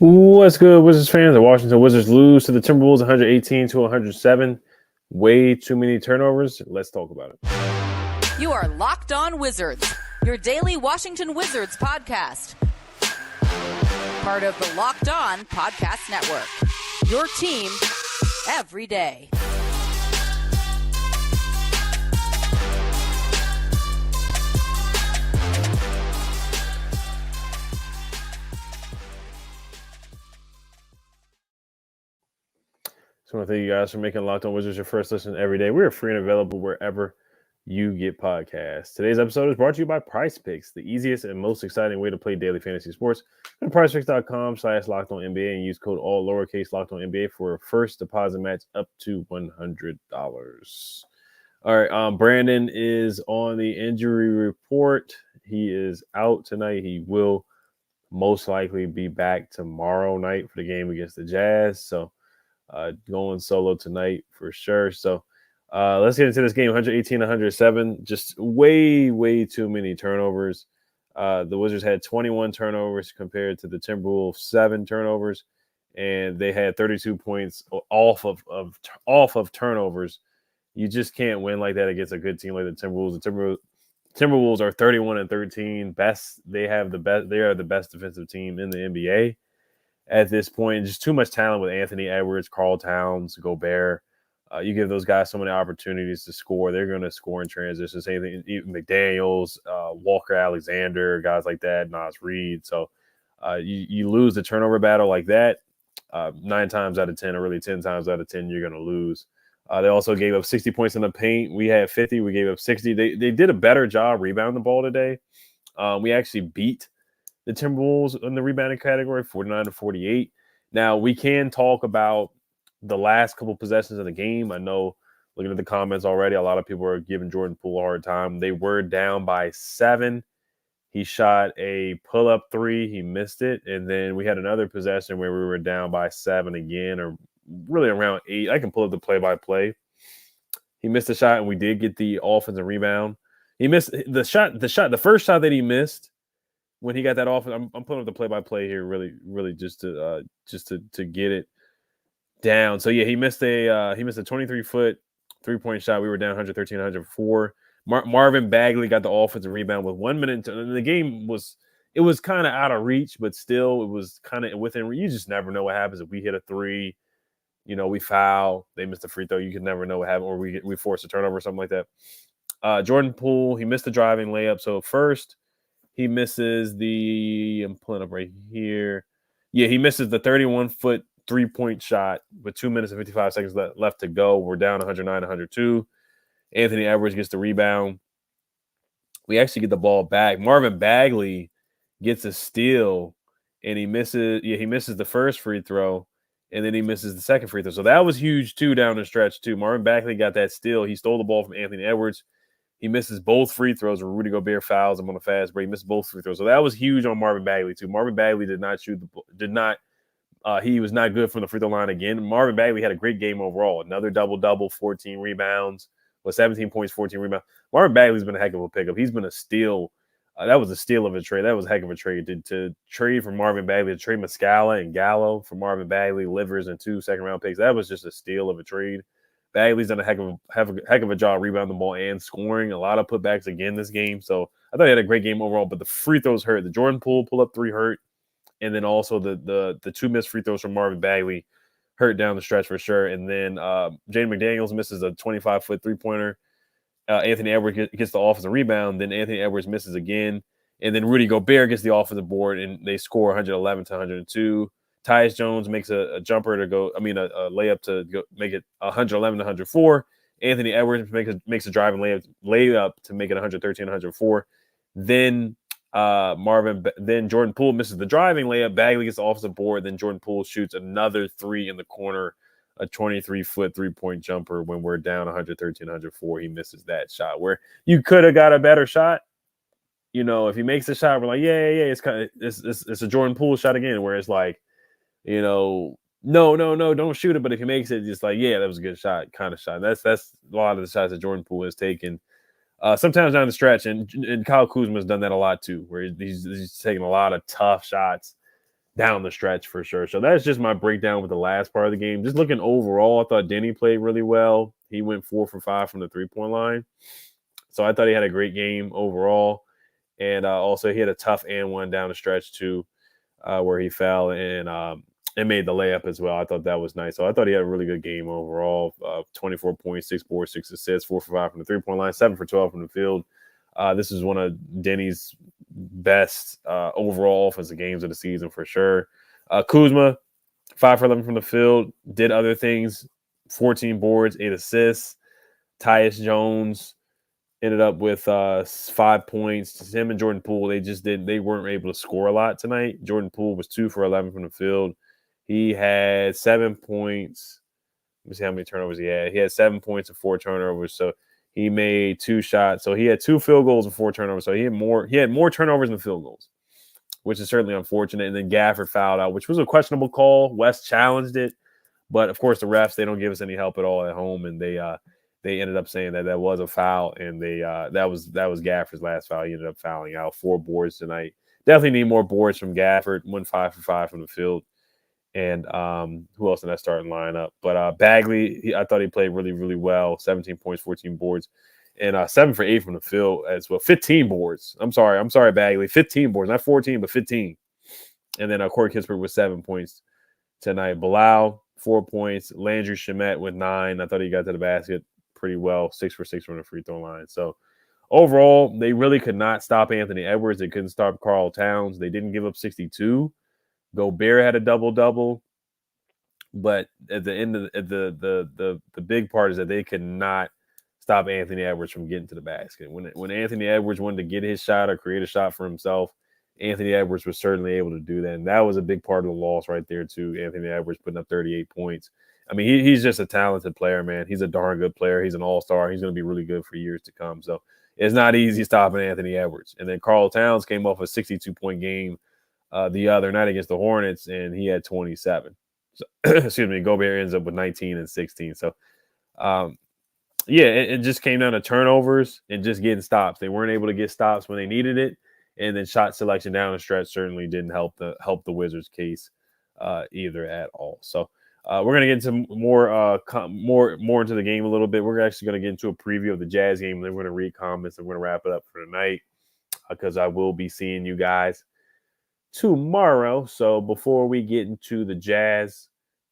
What's good, Wizards fans? The Washington Wizards lose to the Timberwolves 118 to 107. Way too many turnovers. Let's talk about it. You are Locked On Wizards, your daily Washington Wizards podcast. Part of the Locked On Podcast Network. Your team every day. So I want to thank you guys for making Locked On Wizards your first listen every day. We are free and available wherever you get podcasts. Today's episode is brought to you by PrizePicks, the easiest and most exciting way to play daily fantasy sports. Go to PrizePicks.com/LockedOnNBA and use code all lowercase LockedOnNBA for a first deposit match up to $100. All right, Brandon is on the injury report. He is out tonight. He will most likely be back tomorrow night for the game against the Jazz. So going solo tonight for sure. So let's get into this game. 118-107. Just way too many turnovers. The Wizards had 21 turnovers compared to the Timberwolves 7 turnovers, and they had 32 points off of turnovers. You just can't win like that against a good team like the Timberwolves. The Timberwolves are 31-13. They are the best defensive team in the NBA at this point. Just too much talent with Anthony Edwards, Karl Towns, Gobert. You give those guys so many opportunities to score. They're going to score in transition. Same thing, McDaniels, Walker Alexander, guys like that, Nas Reed. So you lose the turnover battle like that, 9 times out of 10, or really 10 times out of 10, you're going to lose. They also gave up 60 points in the paint. We had 50. We gave up 60. They did a better job rebounding the ball today. We actually beat the Timberwolves in the rebounding category, 49-48. Now, we can talk about the last couple possessions of the game. I know, looking at the comments already, a lot of people are giving Jordan Poole a hard time. They were down by 7. He shot a pull-up 3. He missed it. And then we had another possession where we were down by 7 again, or really around 8. I can pull up the play-by-play. He missed a shot, and we did get the offensive rebound. He missed the first shot that he missed when he got that off. I'm putting up the play-by-play here, really just to get it down. So yeah, he missed a 23-foot 3-point shot. We were down 113-104. Marvin Bagley got the offensive rebound with 1 minute. And the game was kind of out of reach, but still it was kind of within. You just never know what happens if we hit a 3. We foul, they missed a free throw. You could never know what happened, or we force a turnover or something like that. Jordan Poole, he missed the driving layup. So first, he misses I'm pulling up right here. Yeah, he misses the 31-foot 3-point shot with 2 minutes and 55 seconds left to go. We're down 109-102. Anthony Edwards gets the rebound. We actually get the ball back. Marvin Bagley gets a steal, and he misses the first free throw, and then he misses the second free throw. So that was huge, too, down the stretch, too. Marvin Bagley got that steal. He stole the ball from Anthony Edwards. He misses both free throws when Rudy Gobert fouls him on the fast break. He missed both free throws. So that was huge on Marvin Bagley, too. Marvin Bagley did not shoot he was not good from the free throw line again. Marvin Bagley had a great game overall. Another double-double, 14 rebounds, 17 points, 14 rebounds. Marvin Bagley's been a heck of a pickup. He's been a steal. That was a steal of a trade. That was a heck of a trade. To trade for Marvin Bagley, to trade Muscala and Gallo for Marvin Bagley, Livers, and 2 second-round picks. That was just a steal of a trade. Bagley's done a heck of a job rebounding the ball and scoring. A lot of putbacks again this game. So I thought he had a great game overall, but the free throws hurt. The Jordan Poole pull-up 3 hurt. And then also the 2 missed free throws from Marvin Bagley hurt down the stretch for sure. And then Jaden McDaniels misses a 25-foot 3-pointer. Anthony Edwards gets the offensive rebound. Then Anthony Edwards misses again. And then Rudy Gobert gets the offensive board, and they score 111-102. Tyus Jones makes a layup to go make it 111-104. Anthony Edwards makes a driving layup to make it 113-104. Then Jordan Poole misses the driving layup. Bagley gets the offensive board. Then Jordan Poole shoots another 3 in the corner, a 23-foot 3-point jumper when we're down 113-104. He misses that shot where you could have got a better shot. If he makes the shot, we're like, yeah, it's a Jordan Poole shot again, where it's like, no, don't shoot it. But if he makes it, just like, yeah, that was a good shot, kind of shot. That's a lot of the shots that Jordan Poole has taken. Sometimes down the stretch, and Kyle Kuzma's done that a lot too, where he's taking a lot of tough shots down the stretch for sure. So that's just my breakdown with the last part of the game. Just looking overall, I thought Deni played really well. He went 4 for 5 from the 3-point line. So I thought he had a great game overall. And also he had a tough and one down the stretch too, where he fell and made the layup as well. I thought that was nice. So I thought he had a really good game overall. 24 points, 6 boards, 6 assists, 4 for 5 from the 3-point line, 7 for 12 from the field. This is one of Deni's best overall offensive games of the season for sure. Kuzma, 5 for 11 from the field, did other things, 14 boards, 8 assists. Tyus Jones ended up with 5 points. Him and Jordan Poole, they weren't able to score a lot tonight. Jordan Poole was 2 for 11 from the field. He had 7 points. Let me see how many turnovers he had. He had 7 points and 4 turnovers. So he made 2 shots. So he had 2 field goals and 4 turnovers. So he had more turnovers than field goals, which is certainly unfortunate. And then Gafford fouled out, which was a questionable call. West challenged it. But, of course, the refs, they don't give us any help at all at home. And they ended up saying that was a foul. And that was Gafford's last foul. He ended up fouling out 4 boards tonight. Definitely need more boards from Gafford. Went 5 for 5 from the field. And who else in that starting lineup? But Bagley, I thought he played really, really well. 17 points, 14 boards, and 7 for 8 from the field as well. 15 boards. I'm sorry, Bagley. 15 boards, not 14, but 15. And then Corey Kispert with 7 points tonight. Bilal, 4 points. Landry Shamet with 9. I thought he got to the basket pretty well. 6 for 6 from the free throw line. So overall, they really could not stop Anthony Edwards. They couldn't stop Karl Towns. They didn't give up 62. Gobert had a double-double, but at the end of the big part is that they could not stop Anthony Edwards from getting to the basket. When Anthony Edwards wanted to get his shot or create a shot for himself, Anthony Edwards was certainly able to do that, and that was a big part of the loss right there too. Anthony Edwards putting up 38 points. I mean, he's just a talented player, man. He's a darn good player. He's an all-star. He's going to be really good for years to come. So it's not easy stopping Anthony Edwards. And then Karl Towns came off a 62-point game the other night against the Hornets, and he had 27. So, excuse me, Gobert ends up with 19 and 16. So, it just came down to turnovers and just getting stops. They weren't able to get stops when they needed it, and then shot selection down the stretch certainly didn't help the Wizards' case either at all. So, we're gonna get into more into the game a little bit. We're actually gonna get into a preview of the Jazz game, and then we're gonna read comments and we're gonna wrap it up for tonight because I will be seeing you guys tomorrow. So before we get into the Jazz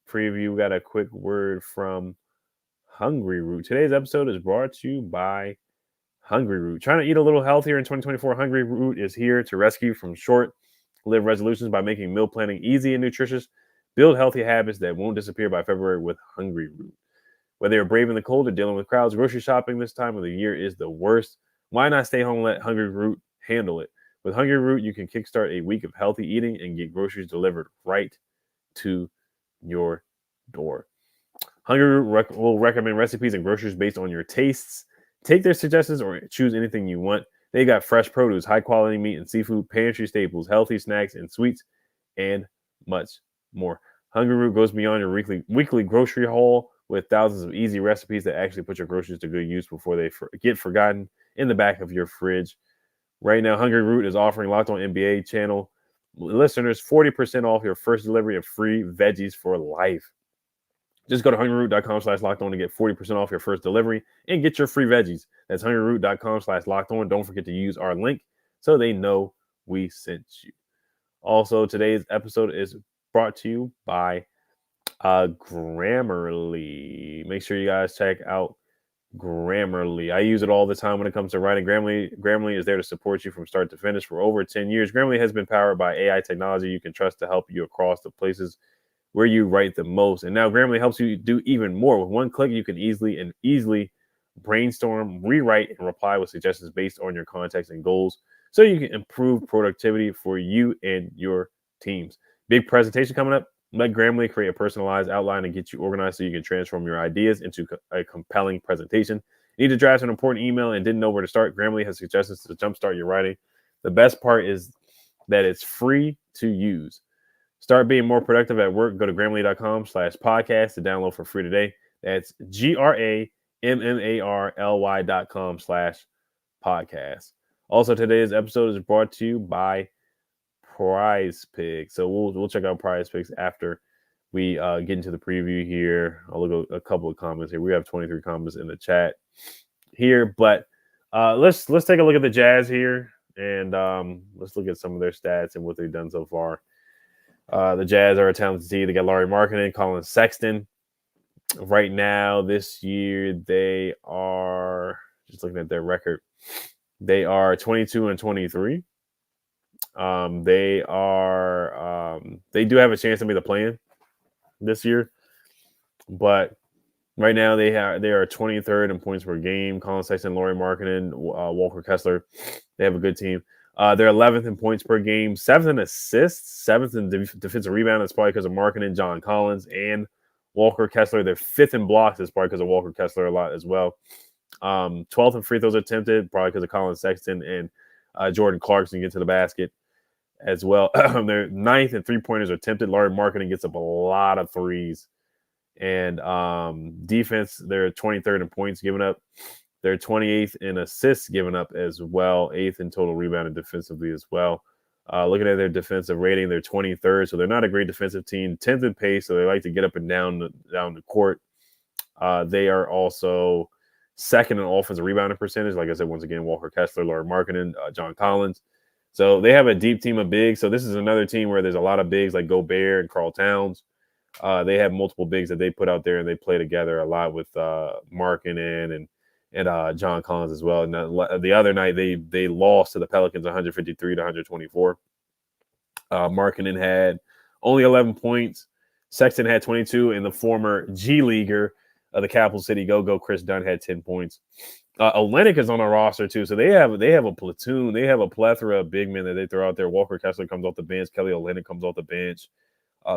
preview, we got a quick word from Hungryroot. Today's episode is brought to you by Hungryroot. Trying to eat a little healthier in 2024, Hungryroot is here to rescue you from short-lived resolutions by making meal planning easy and nutritious. Build healthy habits that won't disappear by February with Hungryroot. Whether you're braving the cold or dealing with crowds, grocery shopping this time of the year is the worst. Why not stay home and let Hungryroot handle it? With Hungryroot, you can kickstart a week of healthy eating and get groceries delivered right to your door. Hungryroot will recommend recipes and groceries based on your tastes. Take their suggestions or choose anything you want. They got fresh produce, high-quality meat and seafood, pantry staples, healthy snacks and sweets, and much more. Hungryroot goes beyond your weekly grocery haul with thousands of easy recipes that actually put your groceries to good use before they get forgotten in the back of your fridge. Right now, Hungryroot is offering Locked On NBA channel listeners 40% off your first delivery of free veggies for life. Just go to hungryroot.com/lockedon to get 40% off your first delivery and get your free veggies. That's hungryroot.com/lockedon. Don't forget to use our link so they know we sent you. Also, today's episode is brought to you by Grammarly. Make sure you guys check out Grammarly. I use it all the time when it comes to writing. Grammarly is there to support you from start to finish for over 10 years. Grammarly has been powered by AI technology you can trust to help you across the places where you write the most. And now Grammarly helps you do even more. With one click, you can easily brainstorm, rewrite, and reply with suggestions based on your context and goals so you can improve productivity for you and your teams. Big presentation coming up. Let Grammarly create a personalized outline and get you organized so you can transform your ideas into a compelling presentation. Need to draft an important email and didn't know where to start? Grammarly has suggestions to jumpstart your writing. The best part is that it's free to use. Start being more productive at work. Go to Grammarly.com/podcast to download for free today. That's GRAMMARLY.com/podcast. Also, today's episode is brought to you by PrizePicks. So we'll check out PrizePicks after we get into the preview here. I'll look at a couple of comments here. We have 23 comments in the chat here, but let's take a look at the Jazz here, and let's look at some of their stats and what they've done so far. The Jazz are a talented team. They got Lauri Markkanen, Colin Sexton. Right now, this year, they are, just looking at their record, they are 22-23. They do have a chance to be the play-in this year, but right now they are 23rd in points per game. Colin Sexton, Lauri Markkanen, Walker Kessler, they have a good team. They're 11th in points per game, 7th in assists, 7th in defensive rebound. That's probably because of Markkanen, John Collins, and Walker Kessler. They're 5th in blocks. That's probably because of Walker Kessler a lot as well. 12th in free throws attempted, probably because of Colin Sexton and Jordan Clarkson get to the basket as well. They're 9th in three-pointers attempted. Lauri Markkanen gets up a lot of threes. And defense, they're 23rd in points given up. They're 28th in assists given up as well. 8th in total rebounding defensively as well. Looking at their defensive rating, they're 23rd, so they're not a great defensive team. 10th in pace, so they like to get up and down the court. They are also second in offensive rebounding percentage. Like I said, once again, Walker Kessler, Lauri Markkanen, John Collins. So they have a deep team of bigs. So this is another team where there's a lot of bigs like Gobert and Karl Towns. They have multiple bigs that they put out there, and they play together a lot with Markkanen and John Collins as well. And the other night, they lost to the Pelicans 153-124. Markkanen had only 11 points. Sexton had 22, and the former G Leaguer of the Capital City Go-Go, Chris Dunn, had 10 points. Olynyk is on the roster too, so they have a platoon. They have a plethora of big men that they throw out there. Walker Kessler comes off the bench. Kelly Olynyk comes off the bench.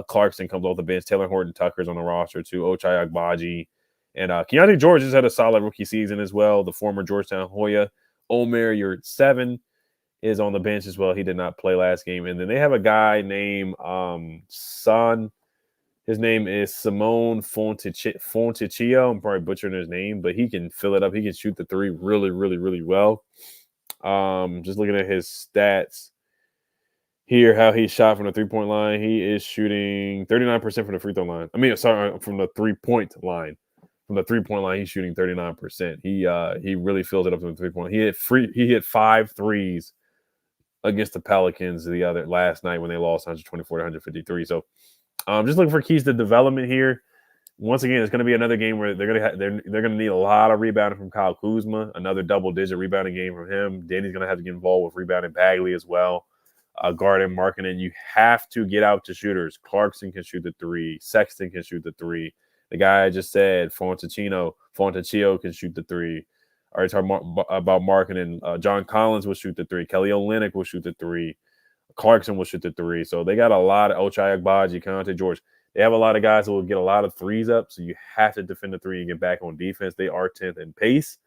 Clarkson comes off the bench. Taylor Horton Tucker's on the roster too. Ochai Agbaji. And Keontae George has had a solid rookie season as well. The former Georgetown Hoya. Omer Yurtseven is on the bench as well. He did not play last game. And then they have a guy named his name is Simone Fontecchio. I'm probably butchering his name, but he can fill it up. He can shoot the three really, really, really well. Just looking at his stats here, how he shot from the three-point line. He is shooting 39% from the free throw line. From the three-point line. From the three-point line, he's shooting 39%. He really fills it up from the three-point. He hit 5 threes against the Pelicans last night when they lost 124-153. So just looking for keys to development here. Once again, it's going to be another game where they're going to need a lot of rebounding from Kyle Kuzma. Another double-digit rebounding game from him. Deni's going to have to get involved with rebounding Bagley as well. Garden Markkanen, you have to get out to shooters. Clarkson can shoot the three. Sexton can shoot the three. The guy I just said, Fontecchio can shoot the three. I already talked about Markkanen. John Collins will shoot the three. Kelly Olynyk will shoot the three. Clarkson will shoot the three. So they got a lot of Ochai Agbaji, Keontae George. They have a lot of guys that will get a lot of threes up. So you have to defend the three and get back on defense. They are 10th in pace.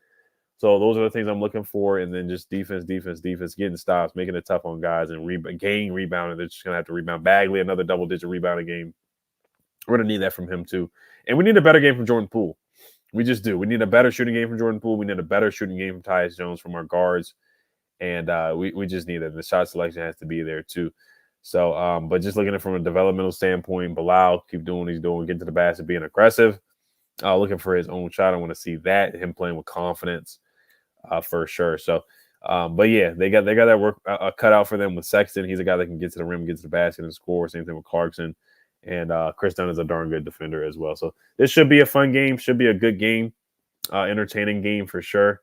So those are the things I'm looking for. And then just defense, getting stops, making it tough on guys, and gaining rebounding. They're just going to have to rebound. Bagley, another double-digit rebounding game. We're going to need that from him too. And we need a better game from Jordan Poole. We just do. We need a better shooting game from Jordan Poole. We need a better shooting game from Tyus Jones from our guards. And we just need it. The shot selection has to be there too. So, but just looking at it from a developmental standpoint, Bilal, keep doing what he's doing, getting to the basket, being aggressive, looking for his own shot. I want to see that, him playing with confidence for sure. So, but yeah, they got that work cut out for them with Sexton. He's a guy that can get to the rim, get to the basket, and score. Same thing with Clarkson. And Chris Dunn is a darn good defender as well. So this should be a fun game, should be a good game, entertaining game for sure.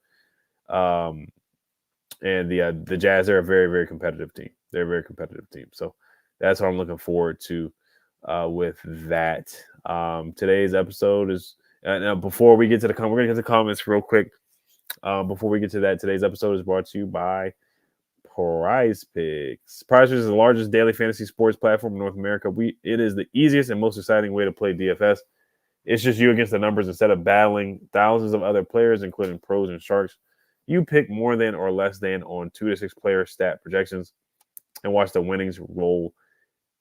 And the Jazz are a very, very competitive team. They're a very competitive team. So that's what I'm looking forward to with that. Today's episode is now before we get to we're going to get to the comments real quick. Before we get to that, today's episode is brought to you by PrizePicks. PrizePicks is the largest daily fantasy sports platform in North America. It is the easiest and most exciting way to play DFS. It's just you against the numbers instead of battling thousands of other players, including pros and sharks. You pick more than or less than on 2 to 6 player stat projections and watch the winnings roll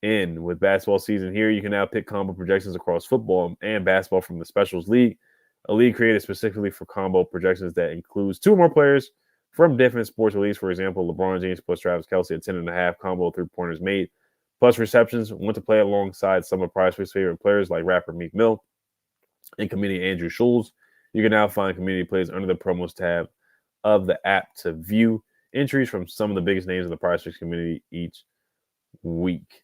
in. With basketball season here, you can now pick combo projections across football and basketball from the Specials League, a league created specifically for combo projections that includes 2 or more players from different sports release. For example, LeBron James plus Travis Kelce at 10.5 combo 3-pointers made, plus receptions. Want to play alongside some of PrizePicks' favorite players like rapper Meek Mill and comedian Andrew Schulz. You can now find community plays under the promos tab of the app to view entries from some of the biggest names in the PrizePicks community each week.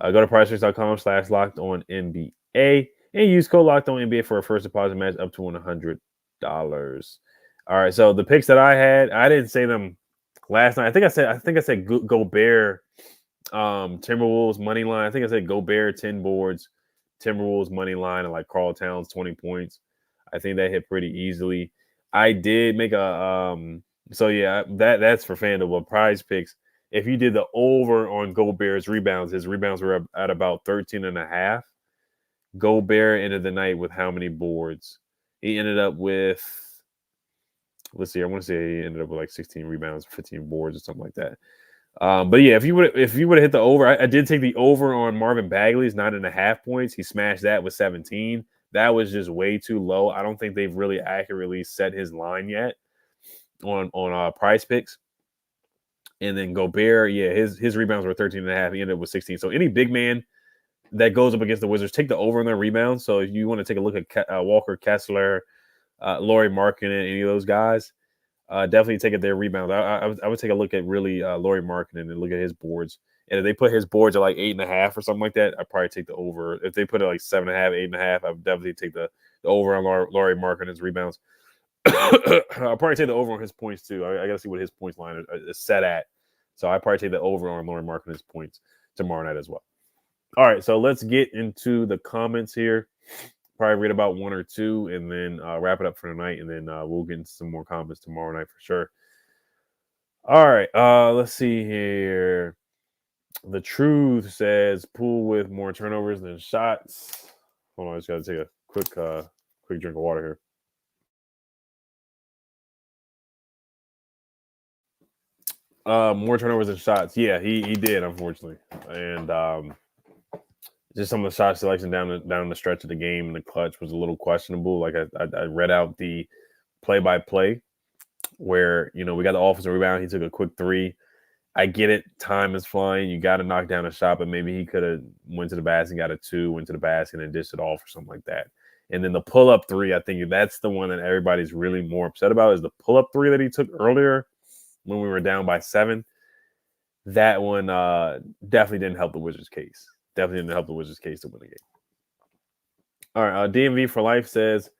Go to PrizePicks.com/LockedOnNBA and use code LockedOnNBA for a first deposit match up to $100. All right, so the picks that I had, I didn't say them last night. I think I said Gobert, Timberwolves money line. I think I said Gobert 10 boards, Timberwolves money line, and like Karl Towns 20 points. I think that hit pretty easily. I did make a so yeah, that's for FanDuel. But PrizePicks, if you did the over on Gobert's rebounds, his rebounds were at about 13.5. Gobert ended the night with how many boards? He ended up with, let's see, I want to say he ended up with like 16 rebounds, 15 boards, or something like that. But yeah, if you would have hit the over, I did take the over on Marvin Bagley's 9.5 points. He smashed that with 17. That was just way too low. I don't think they've really accurately set his line yet on PrizePicks. And then Gobert, yeah, his rebounds were 13.5. He ended up with 16. So any big man that goes up against the Wizards, take the over on their rebounds. So if you want to take a look at Walker Kessler, Lauri Markkanen, any of those guys, definitely take at their rebounds. I would take a look at really Lauri Markkanen and look at his boards. And if they put his boards at like 8.5 or something like that, I'd probably take the over. If they put it like 7.5, 8.5, I would definitely take the over on Lauri Markkanen's rebounds. I'll probably take the over on his points too. I got to see what his points line is set at. So I probably take the over on Lauri Markkanen's points tomorrow night as well. All right, so let's get into the comments here. Probably read about one or two and then wrap it up for tonight, and then we'll get into some more comments tomorrow night for sure. All right, let's see here. The Truth says Poole with more turnovers than shots. Hold on, I just got to take a quick drink of water here. More turnovers than shots. Yeah, he did, unfortunately. And just some of the shot selection down the stretch of the game in the clutch was a little questionable. Like I read out the play-by-play where, we got the offensive rebound. He took a quick three. I get it. Time is flying. You got to knock down a shot, but maybe he could have went to the basket and got a two, went to the basket and dished it off or something like that. And then the pull-up three, I think that's the one that everybody's really more upset about, is the pull-up three that he took earlier when we were down by 7. That one definitely didn't help the Wizards' case. Definitely didn't help the Wizards' case to win the game. All right, DMV for life says,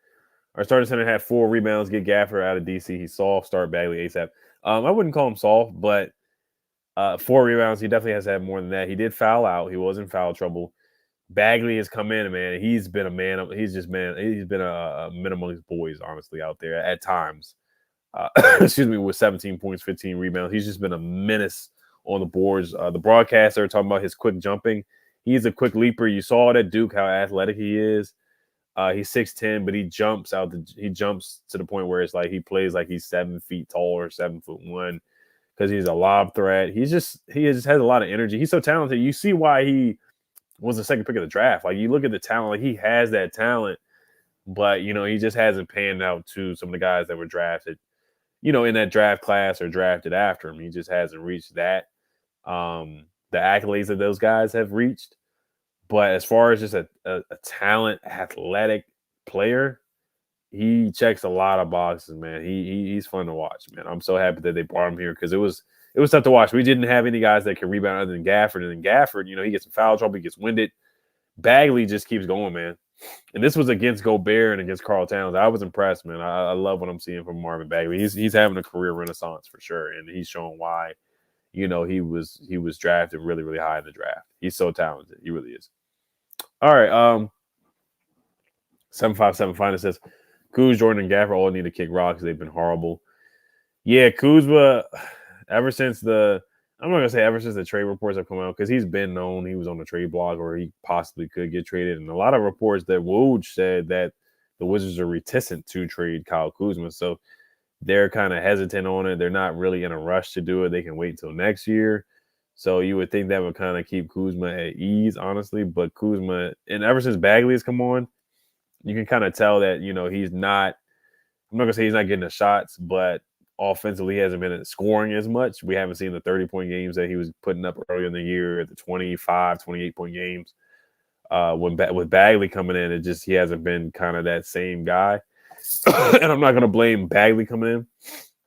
our starting center had 4 rebounds. Get Gafford out of DC. He's soft. Start Bagley ASAP. I wouldn't call him soft, but 4 rebounds. He definitely has to have more than that. He did foul out. He was in foul trouble. Bagley has come in, and man, he's been a man. He's been a man among his boys, honestly, out there at times. Excuse me, with 17 points, 15 rebounds. He's just been a menace on the boards. The broadcaster talking about his quick jumping. He's a quick leaper. You saw it at Duke how athletic he is. He's 6'10", but he jumps to the point where it's like he plays like he's 7 feet tall or 7'1", because he's a lob threat. He just has a lot of energy. He's so talented. You see why he was the second pick of the draft. Like, you look at the talent, like he has that talent, but he just hasn't panned out to some of the guys that were drafted, in that draft class or drafted after him. He just hasn't reached that. The accolades that those guys have reached. But as far as just a talent, athletic player, he checks a lot of boxes, man. He's fun to watch, man. I'm so happy that they brought him here, because it was tough to watch. We didn't have any guys that could rebound other than Gafford. And then Gafford, he gets in foul trouble, he gets winded. Bagley just keeps going, man. And this was against Gobert and against Karl Towns. I was impressed, man. I love what I'm seeing from Marvin Bagley. He's having a career renaissance for sure, and he's showing why. He was drafted really, really high in the draft. He's so talented. He really is. All right. 757 Finest says, Kuz, Jordan, and Gafford all need to kick rocks. They've been horrible. Yeah, Kuzma, ever since the trade reports have come out, because he's been known he was on the trade block or he possibly could get traded. And a lot of reports that Woj said that the Wizards are reticent to trade Kyle Kuzma. So they're kind of hesitant on it. They're not really in a rush to do it. They can wait until next year. So you would think that would kind of keep Kuzma at ease, honestly. But Kuzma, and ever since Bagley has come on, you can kind of tell that, he's not – I'm not going to say he's not getting the shots, but offensively, he hasn't been scoring as much. We haven't seen the 30-point games that he was putting up earlier in the year, the 25, 28-point games. With Bagley coming in, he hasn't been kind of that same guy. And I'm not going to blame Bagley coming in.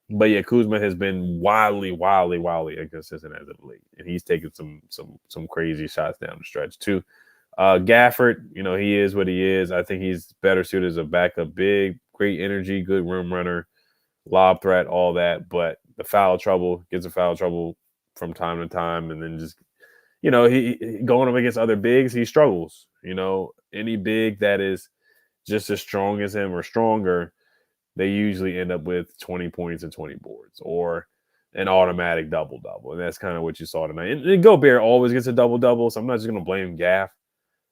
But yeah, Kuzma has been wildly inconsistent as of late. And he's taken some crazy shots down the stretch too. Gafford, he is what he is. I think he's better suited as a backup big, great energy, good rim runner, lob threat, all that. But the gets in foul trouble from time to time. And then just, he going up against other bigs, he struggles. Any big that is just as strong as him or stronger, they usually end up with 20 points and 20 boards or an automatic double-double. And that's kind of what you saw tonight. And Gobert always gets a double-double, so I'm not just going to blame Gaff.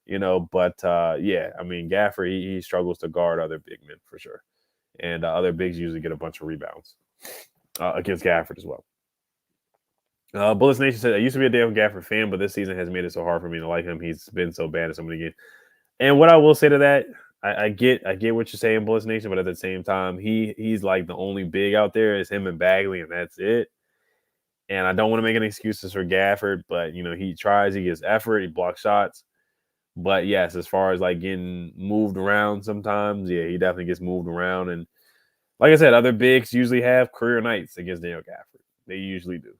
But Gafford, he struggles to guard other big men for sure. And other bigs usually get a bunch of rebounds against Gafford as well. Bullets Nation said, I used to be a damn Gafford fan, but this season has made it so hard for me to like him. He's been so bad at so many games. And what I will say to that, I get what you're saying, Bullets Nation, but at the same time, he's like the only big out there is him and Bagley, and that's it. And I don't want to make any excuses for Gafford, but he tries, he gets effort, he blocks shots. But yes, as far as like getting moved around sometimes, yeah, he definitely gets moved around. And like I said, other bigs usually have career nights against Daniel Gafford. They usually do.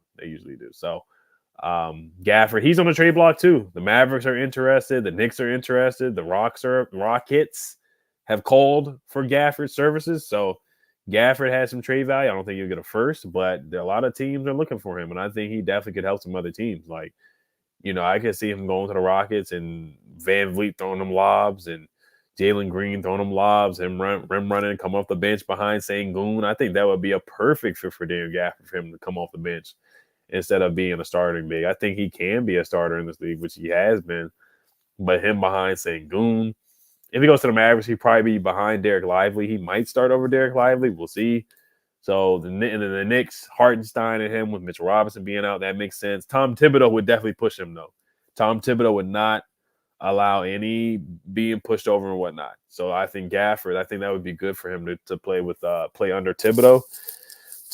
So Gafford, he's on the trade block too. The Mavericks are interested. The Knicks are interested. The Rockets have called for Gafford's services. So Gafford has some trade value. I don't think he'll get a first, but a lot of teams are looking for him. And I think he definitely could help some other teams. Like, I could see him going to the Rockets and Van Vliet throwing them lobs and Jalen Green throwing them lobs and rim running, come off the bench behind Sengun. I think that would be a perfect fit for Daniel Gafford for him to come off the bench instead of being a starting big. I think he can be a starter in this league, which he has been. But him behind Sengun, if he goes to the Mavericks, he'd probably be behind Derek Lively. He might start over Derek Lively. We'll see. So the Knicks, Hartenstein and him with Mitchell Robinson being out, that makes sense. Tom Thibodeau would definitely push him, though. Tom Thibodeau would not allow any being pushed over and whatnot. So I think Gafford, that would be good for him to play with play under Thibodeau.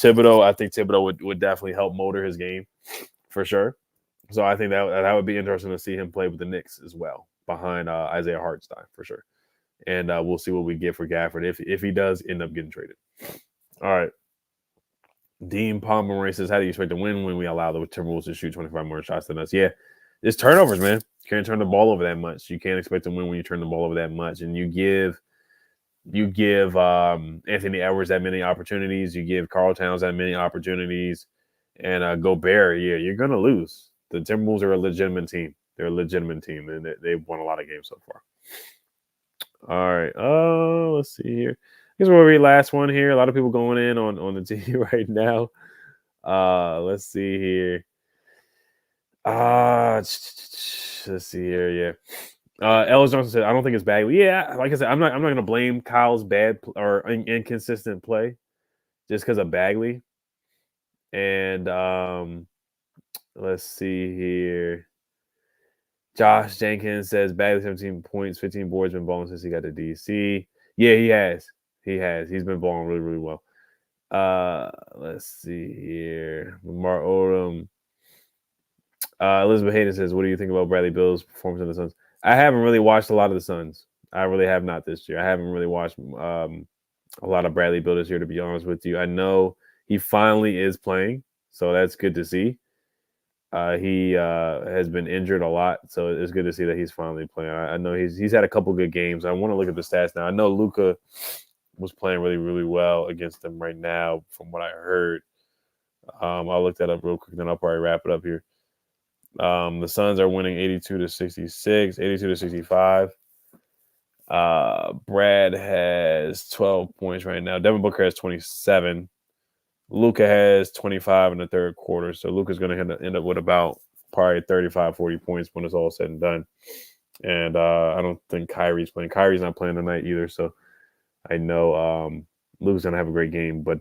I think Thibodeau would definitely help motor his game for sure. So I think that would be interesting to see him play with the Knicks as well behind Isaiah Hartenstein for sure. And we'll see what we get for Gafford if he does end up getting traded. All right. Dean Pomeroy says, how do you expect to win when we allow the Timberwolves to shoot 25 more shots than us? Yeah, it's turnovers, man. You can't turn the ball over that much. You can't expect to win when you turn the ball over that much. And you give Anthony Edwards that many opportunities. You give Karl Towns that many opportunities. And Gobert, yeah, you're going to lose. The Timberwolves are a legitimate team. They're a legitimate team, and they've won a lot of games so far. All right. Let's see here. I guess we'll read last one here. A lot of people going in on the team right now. Let's see here. Let's see here. Yeah. Ellis Johnson said, I don't think it's Bagley. Yeah, like I said, I'm not gonna blame Kyle's bad or inconsistent play just because of Bagley. And let's see here. Josh Jenkins says Bagley 17 points, 15 boards, been balling since he got to DC. Yeah, he has. He's been balling really, really well. Let's see here. Lamar Odom. Elizabeth Hayden says, what do you think about Bradley Beal's performance in the Suns? I haven't really watched a lot of the Suns. I really have not this year. I haven't really watched a lot of Bradley Beal this year, to be honest with you. I know he finally is playing, so that's good to see. He has been injured a lot, so it's good to see that he's finally playing. I know he's had a couple good games. I want to look at the stats now. I know Luka was playing really, really well against them right now, from what I heard. I'll look that up real quick, then I'll probably wrap it up here. The Suns are winning 82-66, 82-65. Brad has 12 points right now. Devin Booker has 27. Luka has 25 in the third quarter. So Luka's going to end up with about probably 35, 40 points when it's all said and done. And I don't think Kyrie's playing. Kyrie's not playing tonight either. So I know Luka's going to have a great game. But,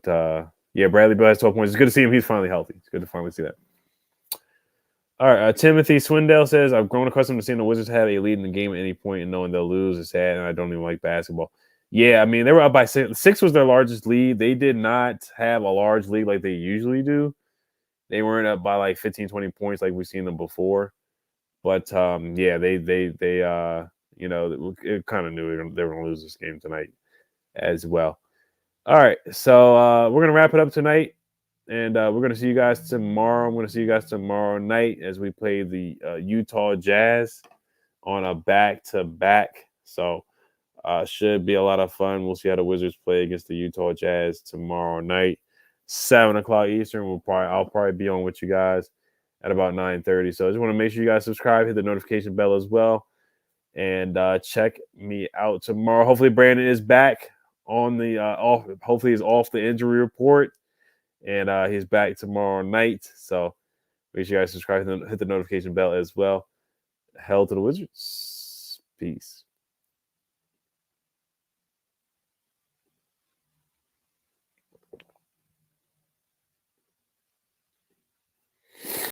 yeah, Bradley Beal has 12 points. It's good to see him. He's finally healthy. It's good to finally see that. All right, Timothy Swindell says, I've grown accustomed to seeing the Wizards have a lead in the game at any point and knowing they'll lose is sad, and I don't even like basketball. Yeah, I mean, they were up by 6. 6 was their largest lead. They did not have a large lead like they usually do. They weren't up by like 15, 20 points like we've seen them before. But yeah, they you know, it kind of knew they were going to lose this game tonight as well. All right, so we're going to wrap it up tonight, and we're going to see you guys tomorrow. I'm going to see you guys tomorrow night as we play the Utah Jazz on a back-to-back. So should be a lot of fun. We'll see how the Wizards play against the Utah Jazz tomorrow night, 7:00 Eastern. I'll probably be on with you guys at about 9:30. So I just want to make sure you guys subscribe, hit the notification bell as well, and check me out tomorrow. Hopefully Brandon is back on the off. Hopefully he's off the injury report, and he's back tomorrow night. So make sure you guys subscribe, hit the notification bell as well. Hell to the Wizards. Peace.